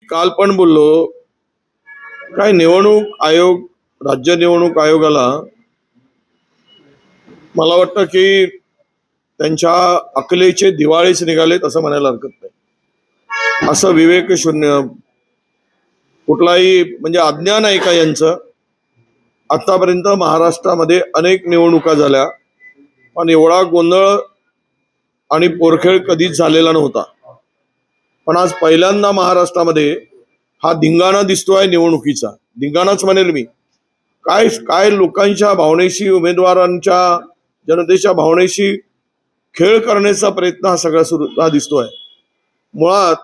काल पण बोललो, काय निवडणूक आयोग, राज्य निवडणूक आयोगाला मला वाटतं की त्यांच्या अकलेचे दिवाळीच निघालेत असं म्हणायला हरकत नाही. असं विवेक शून्य, कुठलाही म्हणजे अज्ञान आहे का यांचं? आतापर्यंत महाराष्ट्रामध्ये अनेक निवडणुका झाल्या, पण एवढा गोंधळ आणि पोरखेळ कधीच झालेला नव्हता. पण आज पहिल्यांदा महाराष्ट्रामध्ये हा धिंगाणा दिसतोय निवडणुकीचा. धिंगाणाच म्हणेल मी. काय काय लोकांच्या भावनेशी, उमेदवारांच्या, जनतेच्या भावनेशी खेळ करण्याचा प्रयत्न हा सगळा सुरू दिसतोय. मुळात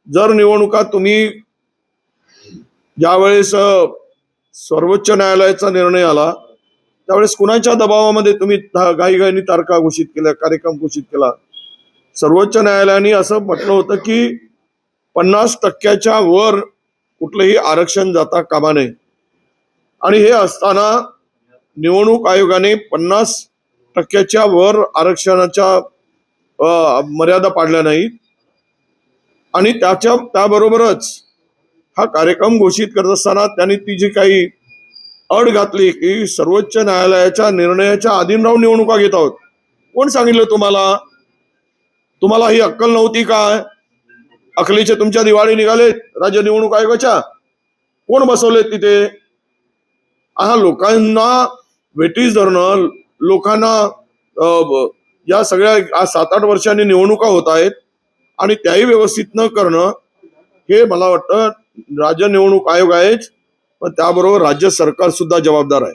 जर निवडणुका तुम्ही ज्यावेळेस सर्वोच्च न्यायालयाचा निर्णय आला त्यावेळेस कुणाच्या दबावामध्ये तुम्ही घाईघाईने तारखा घोषित केल्या, कार्यक्रम घोषित केला? सर्वोच्च न्यायालयाने असं म्हटलं होतं की 50% वर कुठलंही आरक्षण जाता कामा नये. आणि हे असताना निवडणूक आयोगाने 50% वर आरक्षणाच्या मर्यादा पाडल्या नाहीत. आणि त्याबरोबरच हा कार्यक्रम घोषित करत असताना त्यांनी ती जी काही अट घातली की सर्वोच्च न्यायालयाच्या निर्णयाच्या अधीन राहून निवडणुका घेत आहोत. कोण सांगितलं तुम्हाला? तुम्हाला ही अक्कल नव्हती काय? अकलीचे तुमच्या दिवाळी निघाले राज्य निवडणूक आयोगाच्या. कोण बसवले तिथे? हा लोकांना वेटीस धरणं, लोकांना या सगळ्या 7-8 वर्षांनी निवडणुका होत आहेत आणि त्याही व्यवस्थित न करणं, हे मला वाटतं राज्य निवडणूक आयोग आहेच, पण त्याबरोबर राज्य सरकार सुद्धा जबाबदार आहे.